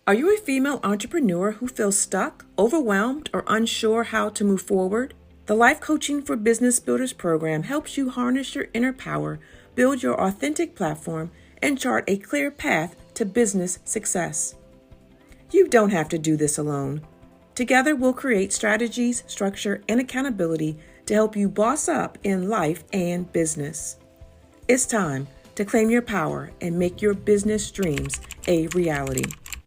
Are you a female entrepreneur who feels stuck, overwhelmed, or unsure how to move forward? The Life Coaching for Business Builders program helps you harness your inner power, build your authentic platform, and chart a clear path to business success. You don't have to do this alone. Together, we'll create strategies, structure, and accountability to help you boss up in life and business. It's time to claim your power and make your business dreams a reality.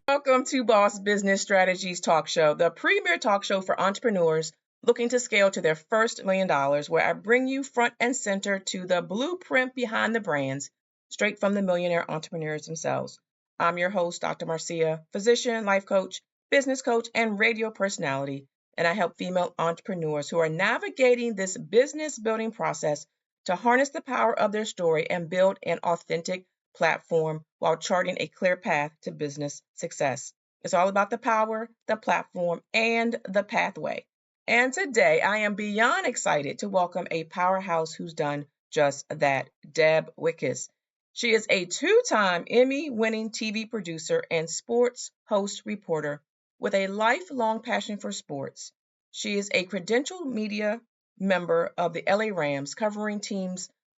Welcome to Boss Business Strategies Talk Show, the premier talk show for entrepreneurs looking to scale to their first $1 million, where I bring you front and center to the blueprint behind the brands, straight from the millionaire entrepreneurs themselves. I'm your host, Dr. Marcia, physician, life coach, business coach, and radio personality, and I help female entrepreneurs who are navigating this business building process to harness the power of their story and build an authentic platform while charting a clear path to business success. It's all about the power, the platform, and the pathway. And today I am beyond excited to welcome a powerhouse who's done just that, Deb Whitcas. She is a two-time Emmy-winning TV producer and sports host reporter with a lifelong passion for sports. She is a credentialed media member of the LA Rams, covering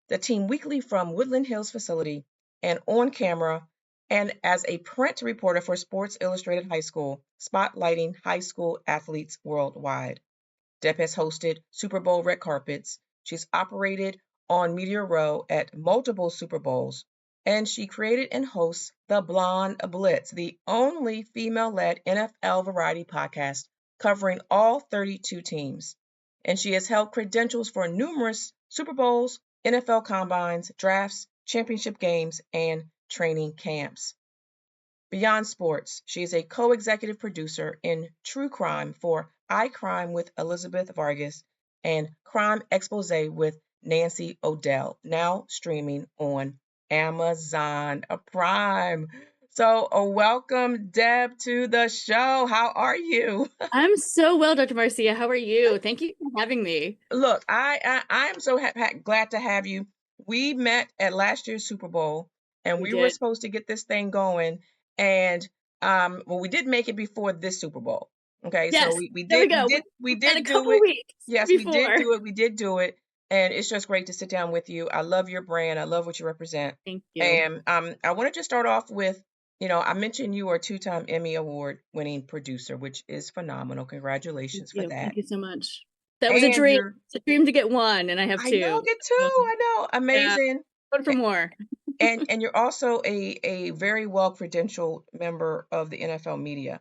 the team weekly from Woodland Hills facility and on camera, and as a print reporter for Sports Illustrated High School, spotlighting high school athletes worldwide. Deb has hosted Super Bowl red carpets. She's operated on Media Row at multiple Super Bowls, and she created and hosts the Blonde Blitz, the only female-led NFL variety podcast covering all 32 teams. And she has held credentials for numerous Super Bowls, NFL combines, drafts, championship games, and training camps. Beyond sports, she is a co-executive producer in True Crime for I Crime with Elizabeth Vargas and Crime Expose with Nancy O'Dell, now streaming on Amazon Prime. So welcome, Deb, to the show. How are you? I'm so well, Dr. Marcia. How are you? Thank you for having me. Look, I am so glad to have you. We met at last year's Super Bowl, and We we were did. supposed to get this thing going. And well, we did make it before this Super Bowl. Okay, so Yes, we there we did we go. did we We've got a did do couple it. weeks Yes, we did before. do it. We did do it, and it's just great to sit down with you. I love your brand. I love what you represent. Thank you. And I want to just start off with, I mentioned you are a two-time Emmy Award winning producer, which is phenomenal. Thank Congratulations for you. that. Thank you so much. That was a And dream. you're It's a dream to get one, and I have I know, two. get two. So, I know. yeah, Amazing. one for more. And you're also a very well credentialed member of the NFL media.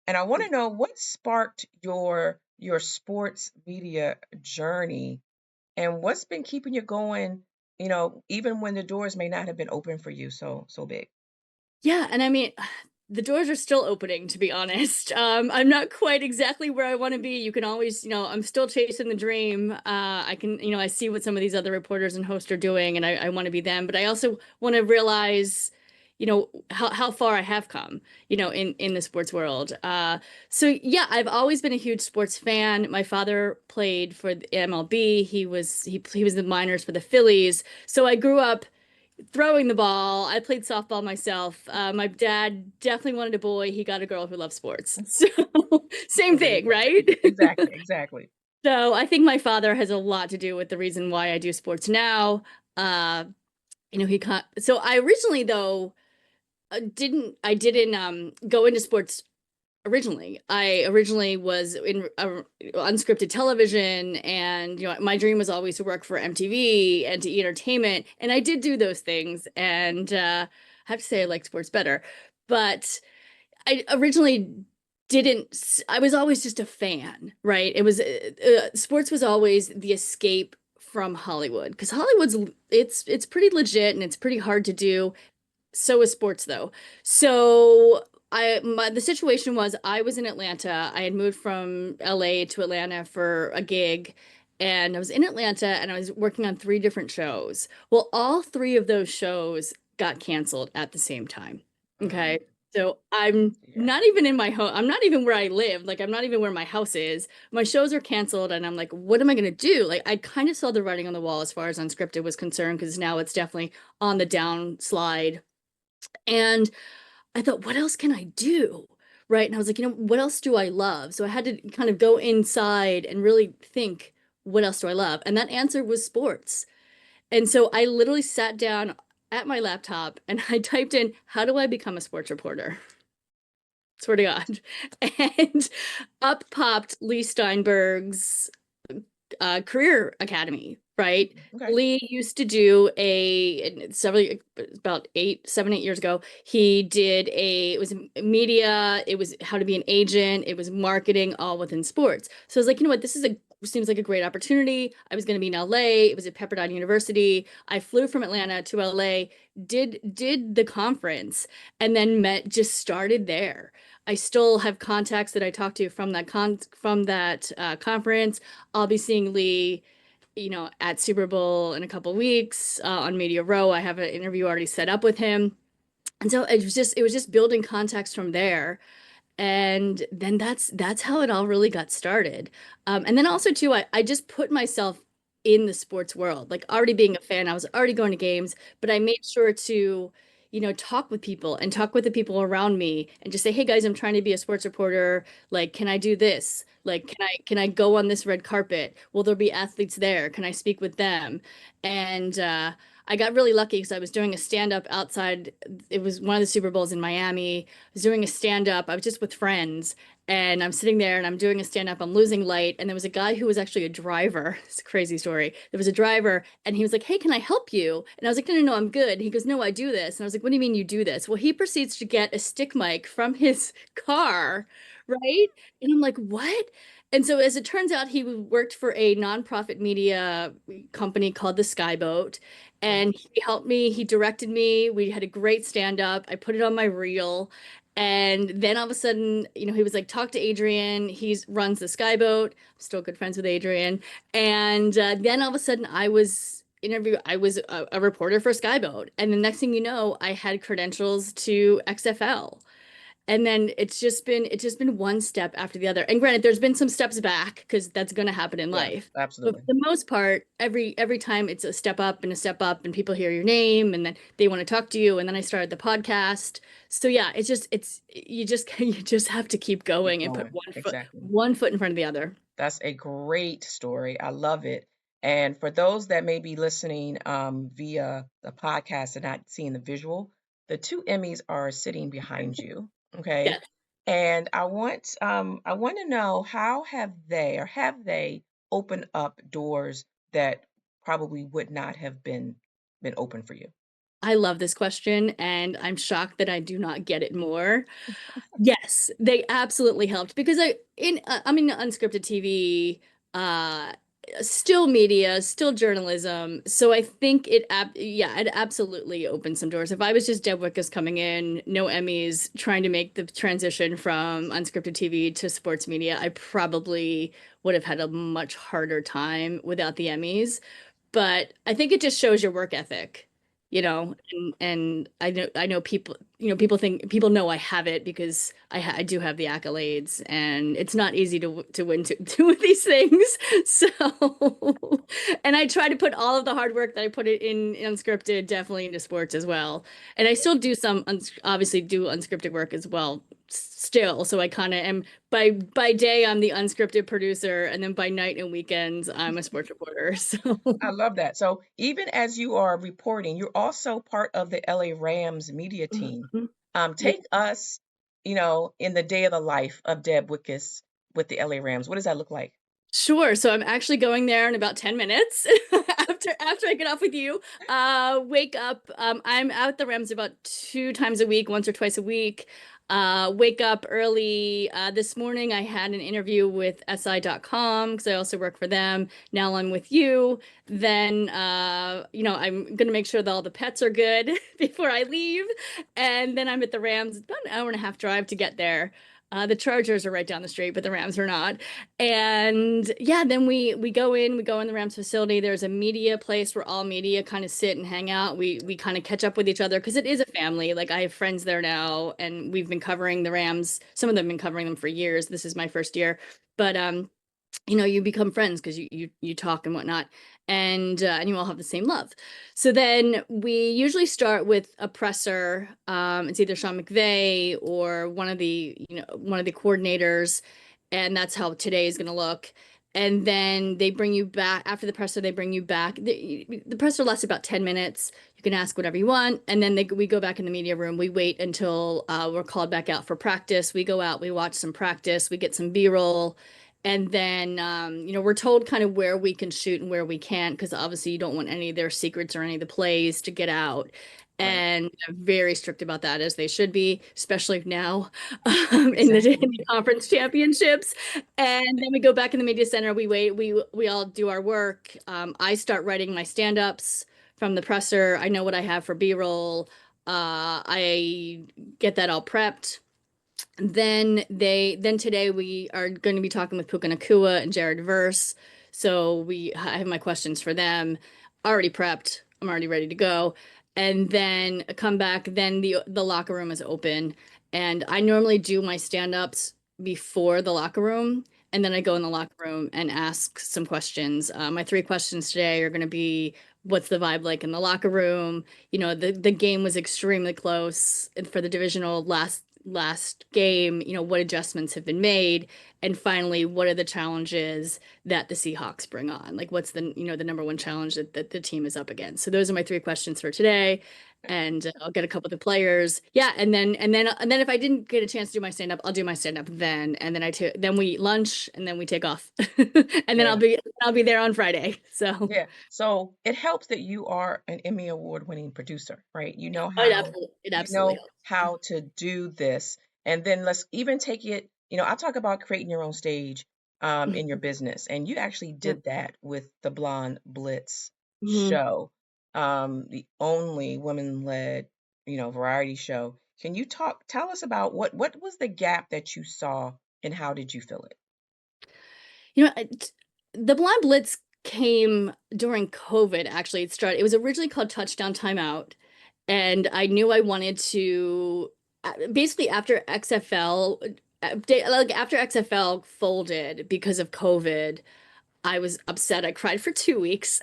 And I want to know what sparked your sports media journey and what's been keeping you going, even when the doors may not have been open for you so big. Yeah, and I mean, the doors are still opening, to be honest. I'm not quite exactly where I want to be. You can always, I'm still chasing the dream. I can, I see what some of these other reporters and hosts are doing, and I want to be them. But I also want to realize, how far I have come, in the sports world. So yeah, I've always been a huge sports fan. My father played for the MLB. He was the minors for the Phillies. So I grew up throwing the ball. I played softball myself. My dad definitely wanted a boy. He got a girl who loves sports. So same Well, there you thing, go. right? Exactly, exactly. So I think my father has a lot to do with the reason why I do sports now. Uh, so I originally though didn't go into sports originally. I originally was in unscripted television, and my dream was always to work for MTV and to entertainment, and I did do those things. And I have to say I liked sports better, but I originally didn't. I was always just a fan, right? It was sports was always the escape from Hollywood, because Hollywood's it's pretty legit and it's pretty hard to do. So is sports though. So the situation was I was in Atlanta. I had moved from LA to Atlanta for a gig, and I was in Atlanta and I was working on three different shows. Well, all three of those shows got canceled at the same time. Mm, Okay. So I'm yeah. not even in my home. I'm not even where I live. Like, I'm not even where my house is. My shows are canceled, and I'm like, what am I gonna do? Like, I kind of saw the writing on the wall as far as unscripted was concerned, because now it's definitely on the downslide. And I thought, what else can I do? right? And I was like, what else do I love? So I had to kind of go inside and really think, what else do I love? And that answer was sports. And so I literally sat down at my laptop and I typed in, how do I become a sports reporter? Swear to God. And up popped Lee Steinberg's career academy, right? Okay. Lee used to do about 7, 8 years ago. He did it was media, it was how to be an agent, it was marketing, all within sports. So I was like, what, seems like a great opportunity. I was going to be in LA. It was at Pepperdine University. I flew from Atlanta to LA, did the conference, and then just started there. I still have contacts that I talked to from that conference. I'll be seeing Lee, at Super Bowl in a couple weeks on Media Row. I have an interview already set up with him, and so it was just building contacts from there. And then that's how it all really got started. And then also too, I just put myself in the sports world, like already being a fan. I was already going to games, but I made sure to, talk with people and talk with the people around me and just say, hey guys, I'm trying to be a sports reporter. Like, can I do this? Like, can I go on this red carpet? Will there be athletes there? Can I speak with them? And I got really lucky because I was doing a stand-up outside. It was one of the Super Bowls in Miami. Was doing a stand up. I was just with friends and I'm sitting there and I'm doing a stand up. I'm losing light. And there was a guy who was actually a driver. It's a crazy story. There was a driver and he was like, hey, can I help you? And I was like, no, no, no, I'm good. And he goes, no, I do this. And I was like, what do you mean you do this? Well, he proceeds to get a stick mic from his car, right? And I'm like, what? And so, as it turns out, he worked for a nonprofit media company called the Skyboat. Mhm. And he helped me, he directed me. We had a great stand up. I put it on my reel. And then all of a sudden, he was like, talk to Adrian. He runs the Skyboat. I'm still good friends with Adrian. And then all of a sudden, I was a reporter for Skyboat. And the next thing you know, I had credentials to XFL. And then it's just been one step after the other. And granted, there's been some steps back because that's going to happen in Yeah, life. But for absolutely. the most part, every time it's a step up and people hear your name and then they want to talk to you. And then I started the podcast. So yeah, it's you just you just have to keep Keep going and put going. Exactly. one foot in front of the other. That's a great story. I love it. And for those that may be listening via the podcast and not seeing the visual, the two Emmys are sitting behind you. Okay. Yes. And I want to know, how have they opened up doors that probably would not have been open for you? I love this question and I'm shocked that I do not get it more. Yes, they absolutely helped because I'm in unscripted TV, uh still media, still journalism. So I think it absolutely opened some doors. If I was just Deb Whitcas coming in, no Emmys, trying to make the transition from unscripted TV to sports media, I probably would have had a much harder time without the Emmys. But I think it just shows your work ethic, and I know people know I have it because I do have the accolades, and it's not easy to win to with these things. So, and I try to put all of the hard work that I put it in unscripted definitely into sports as well. And I still do obviously do unscripted work as well still. So I kind of am by day I'm the unscripted producer, and then by night and weekends I'm a sports reporter. So I love that. So even as you are reporting, you're also part of the LA Rams media team. Mhm. Yeah. Take us, in the day of the life of Deb Wickus with the LA Rams. What does that look like? Sure. So I'm actually going there in about 10 minutes after I get off with you. Wake up. I'm out the Rams about 2 times a week, once or twice a week. Wake up early. This morning I had an interview with SI.com because I also work for them. Now I'm with you. Then I'm gonna make sure that all the pets are good before I leave. And then I'm at the Rams. It's about an hour and a half drive to get there. The Chargers are right down the street, but the Rams are not. And yeah, then we go in the Rams facility. There's a media place where all media kind of sit and hang out. We kind of catch up with each other because it is a family. Like I have friends there now, and we've been covering the Rams. Some of them have been covering them for years. This is my first year, but you become friends because you talk and whatnot. and you all have the same love. So then we usually start with a presser. It's either Sean McVay or one of the coordinators, and that's how today is going to look. And then they bring you back after the presser. They bring you back. The presser lasts about 10 minutes. You can ask whatever you want, and then we go back in the media room. We wait until we're called back out for practice. We go out. We watch some practice. We get some B-roll. And then, we're told kind of where we can shoot and where we can't, because obviously you don't want any of their secrets or any of the plays to get out. Right. And they're very strict about that, as they should be, especially now in Exactly. the conference championships. And then we go back in the media center. We wait. We all do our work. I start writing my stand-ups from the presser. I know what I have for B-roll. I get that all prepped. Then today we are going to be talking with Puka Nakua and Jared Verse. So I have my questions for them already prepped. I'm already ready to go. And then come back, then the locker room is open. And I normally do my stand-ups before the locker room. And then I go in the locker room and ask some questions. My 3 questions today are going to be, what's the vibe like in the locker room? The game was extremely close for the divisional last game. What adjustments have been made, and finally, what are the challenges that the Seahawks bring on? Like, what's the number one challenge that the team is up against? So those are my 3 questions for today, and I'll get a couple of the players. Yeah, and then if I didn't get a chance to do my stand up, I'll do my stand up then, and then we eat lunch, and then we take off, and then Yeah. I'll be there on Friday. So Yeah. So it helps that you are an Emmy award winning producer, right? it You absolutely know helps. how to do this. And then let's even take it, I talk about creating your own stage in your business. And you actually Yeah. did that with the Blonde Blitz Mhm. show, the only women-led, variety show. Can you tell us about what was the gap that you saw and how did you fill it? You know, the Blonde Blitz came during COVID, actually. It was originally called Touchdown Timeout. And I knew I wanted to basically after XFL folded because of COVID, I was upset. I cried for 2 weeks.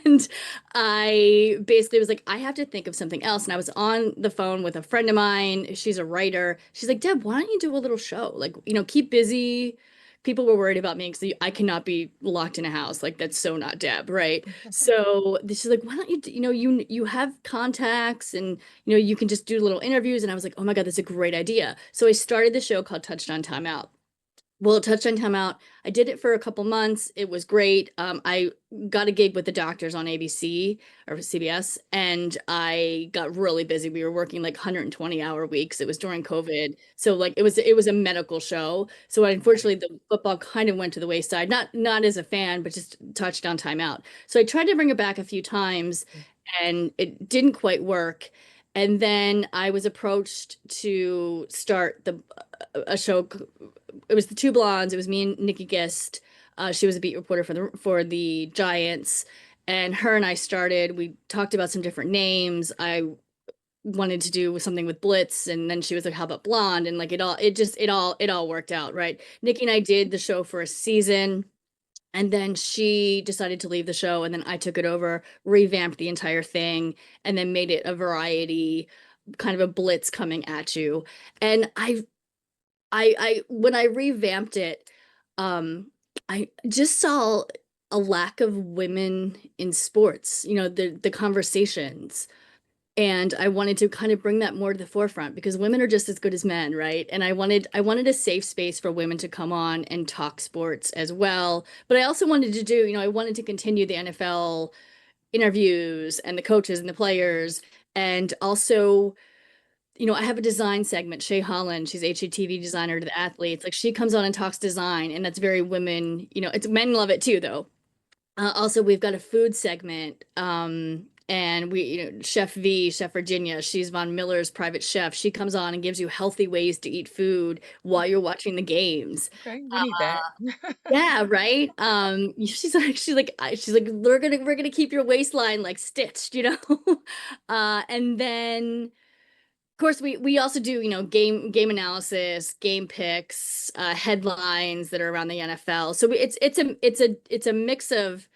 And I basically was like, I have to think of something else. And I was on the phone with a friend of mine. She's a writer. She's like, Deb, why don't you do a little show? Like, keep busy. People were worried about me because I cannot be locked in a house. Like, that's so not Deb, right? So she's like, why don't you, you have contacts, and, you can just do little interviews. And I was like, oh my God, that's a great idea. So I started the show called Touchdown Timeout. Well, Touchdown Timeout, I did it for a couple months. It was great. I got a gig with the doctors on ABC or CBS, and I got really busy. We were working like 120-hour weeks. It was during COVID. So like it was a medical show. So Right. unfortunately the football kind of went to the wayside. Not as a fan, but just Touchdown Timeout. So I tried to bring it back a few times, and it didn't quite work. And then I was approached to start a show. It was the two blondes. It was me and Nikki Gist. She was a beat reporter for the Giants, and her and I started. We talked about some different names. I wanted to do something with Blitz, and then she was like, "How about Blonde?" And like it all worked out, right? Nikki and I did the show for a season. And then she decided to leave the show, and then I took it over, revamped the entire thing, and then made it a variety, kind of a blitz coming at you. And I when I revamped it, I just saw a lack of women in sports, the conversations. And I wanted to kind of bring that more to the forefront, because women are just as good as men, right? And I wanted a safe space for women to come on and talk sports as well. But I also wanted to do, I wanted to continue the NFL interviews and the coaches and the players. And also, I have a design segment. Shay Holland, she's HGTV designer to the athletes. Like, she comes on and talks design, and that's very women. It's men love it too, though. Also, we've got a food segment, and Chef Virginia. She's Von Miller's private chef. She comes on and gives you healthy ways to eat food while you're watching the games. Okay, we need that. Yeah, right. She's like, we're gonna keep your waistline like stitched, and then of course, we also do, game analysis, game picks, headlines that are around the NFL. So it's a mix of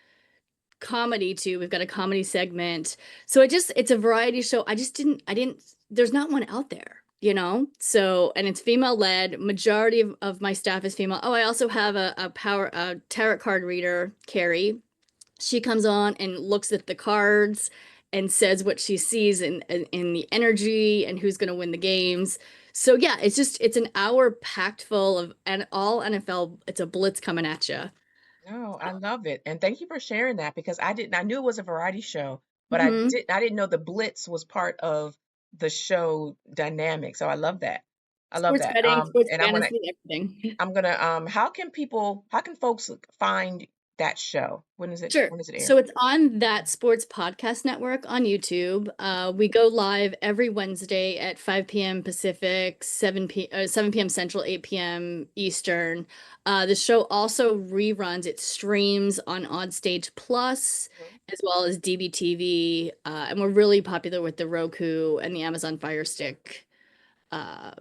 comedy too. We've got a comedy segment. So it's a variety show. I didn't, there's not one out there, you know? So, and it's female led. Majority of my staff is female. Oh, I also have a tarot card reader, Carrie. She comes on and looks at the cards and says what she sees in the energy and who's going to win the games. So yeah, it's an hour packed full of and all NFL. It's a blitz coming at you. No, I love it. And thank you for sharing that because I knew it was a variety show, but Hmm. I didn't know the Blitz was part of the show dynamic. So I love that. I love Sports that. betting, sports And fantasy, everything. how can folks find that show? Sure. When does it air? So it's on that sports podcast network on YouTube. We go live every Wednesday at 5 p.m. Pacific, 7 p.m. Central, 8 p.m. Eastern. The show also reruns, it streams on OnStagePlus Mhm. as well as DBTV. And we're really popular with the Roku and the Amazon Fire Stick uh,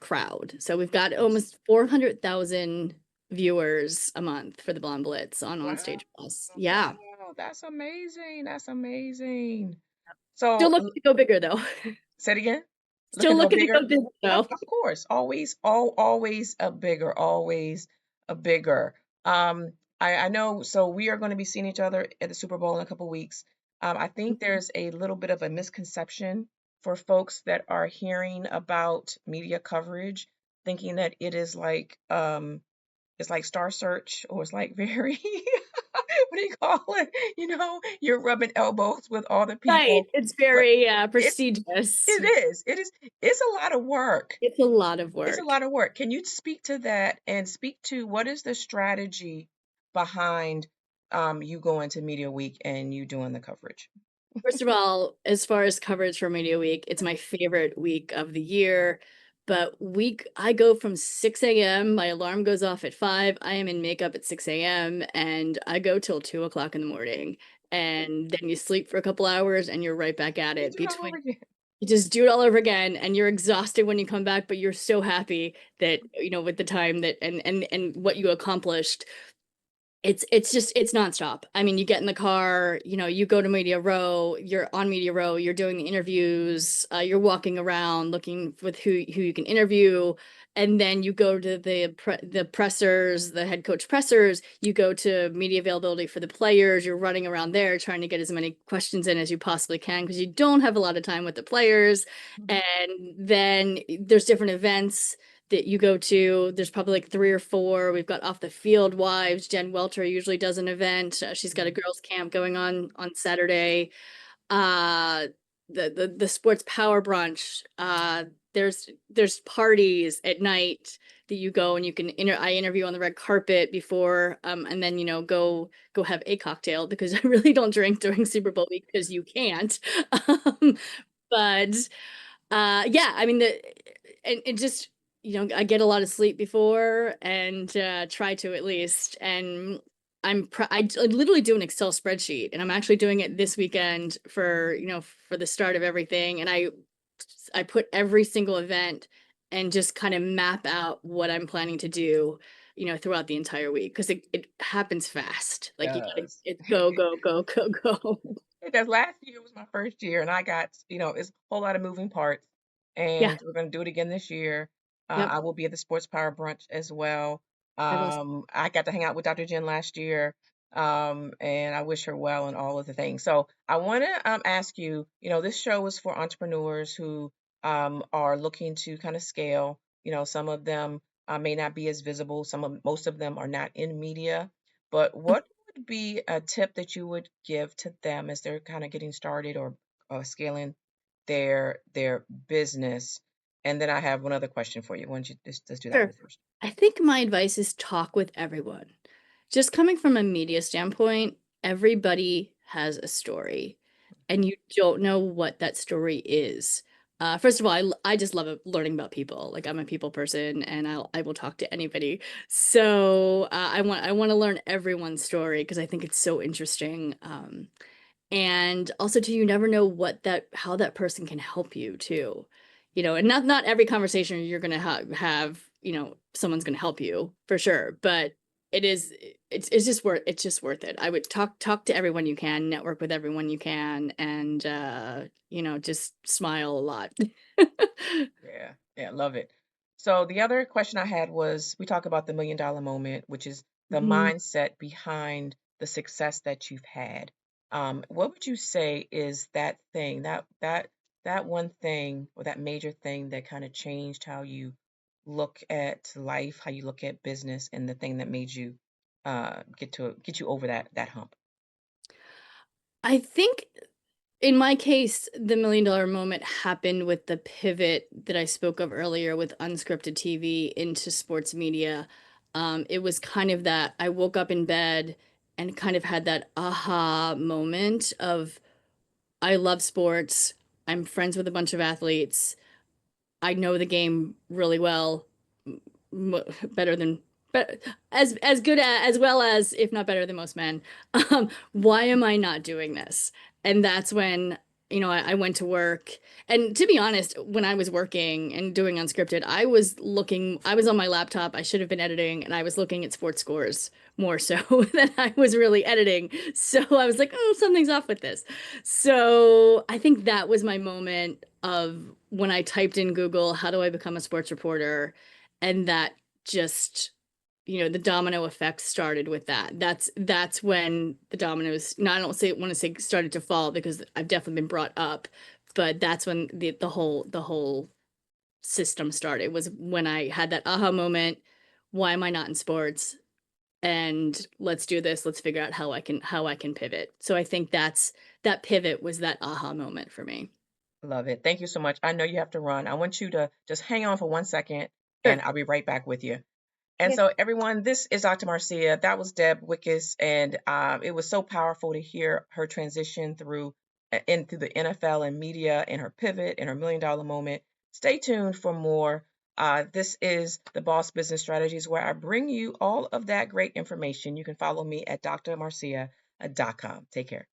crowd. So we've got Yes. almost 400,000 viewers a month for the Blonde Blitz on Wow. OnStage Plus. Yeah. Wow. That's amazing. That's amazing. Still So looking to go bigger though. say it again. Still Looking to go looking to go bigger? bigger though. Of course, always a bigger, always a bigger. Um, I know, so we are going to be seeing each other at the Super Bowl in a couple weeks. I think there's a little bit of a misconception for folks that are hearing about media coverage, thinking that it is like it's like Star Search or it's like very what do you call it? You're rubbing elbows with all the Right. people, It's but very it's prestigious. it is it's a lot of work. It's a lot of It's a work. lot of work. Can you speak to that and speak to what is the strategy behind you going to Media Week and you doing the coverage? First of all, as far as coverage for Media Week, it's my favorite week of the year. But I go from 6 a.m. My alarm goes off at 5. I am in makeup at 6 a.m. and I go till 2 o'clock in the morning. And then you sleep for a couple hours and you're right back at You it. do it all over again. You just do it all over again and you're exhausted when you come back, but you're so happy that, with the time that and what you accomplished. It's nonstop. I mean, you get in the car, you go to Media Row, you're on Media Row, you're doing the interviews, you're walking around looking with who you can interview, and then you go to the pressers, the head coach pressers, you go to media availability for the players, you're running around there trying to get as many questions in as you possibly can because you don't have a lot of time with the players. Mhm. And then there's different events that you go to. There's probably like three or four. We've got Off the Field Wives. Jen Welter usually does an event. She's got a Mhm. girls' camp going on Saturday. Uh, the sports power brunch. There's parties at night that you go and you can I interview on the red carpet before and then go have a cocktail because I really don't drink during Super Bowl week because you can't. um, but yeah, I mean and just I get a lot of sleep before and try to at least. And I literally do an Excel spreadsheet and I'm actually doing it this weekend for the start of everything. And I put every single event and just kind of map out what I'm planning to do, throughout the entire week because it happens fast. Like you gotta Does. it's go, go, go, go, go. Because last year was my first year and I got, it's a whole lot of moving parts. Yeah. And we're going to do it again this year. Yep. I will be at the Sports Power Brunch as well. Fabulous. I got to hang out with Dr. Jen last year. And I wish her well and all of the things. So I want to ask you, this show is for entrepreneurs who are looking to kind of scale. Some of them may not be as visible. Most of them are not in media. But what would be a tip that you would give to them as they're kind of getting started or scaling their business? And then I have one other question for you. Why don't you let's do that one Sure. first? I think my advice is talk with everyone. Just coming from a media standpoint, everybody has a story, and you don't know what that story is. First of all, I just love learning about people. Like I'm a people person, and I will talk to anybody. So I want to learn everyone's story because I think it's so interesting. And also too, you never know how that person can help you too. And not every conversation you're gonna have, someone's gonna help you for sure, but it is it's just worth it. I would talk to everyone you can, network with everyone you can, and just smile a lot. Yeah, yeah, love it. So the other question I had was, we talk about the $1 million moment, which is the Mhm. mindset behind the success that you've had. What would you say is that thing, that one thing or that major thing that kind of changed how you look at life, how you look at business, and the thing that made you get you over that hump? I think in my case, the $1 million moment happened with the pivot that I spoke of earlier with unscripted TV into sports media. It was kind of that I woke up in bed and kind of had that aha moment of I love sports. I'm friends with a bunch of athletes. I know the game really well, better than, but as good as well as, if not better than most men. Why am I not doing this? And that's when, I went to work. And to be honest, when I was working and doing unscripted, I was on my laptop. I should have been editing, and I was looking at sports scores more so than I was really editing. So I was like, oh, something's off with this. So I think that was my moment of when I typed in Google, how do I become a sports reporter? And that just, the domino effect started with that. That's when the dominoes, no, I don't say want to say started to fall, because I've definitely been brought up, but that's when the whole system started, was when I had that aha moment. Why am I not in sports? And let's do this. Let's figure out how I can pivot. So I think that pivot was that aha moment for me. Love it. Thank you so much. I know you have to run. I want you to just hang on for 1 second, and Sure. I'll be right back with you. And Yeah. so, everyone, this is Dr. Marcia. That was Deb Whitcas, and it was so powerful to hear her transition into the NFL and media, and her pivot and her $1 million moment. Stay tuned for more. This is the Boss Business Strategies, where I bring you all of that great information. You can follow me at drmarcia.com. Take care.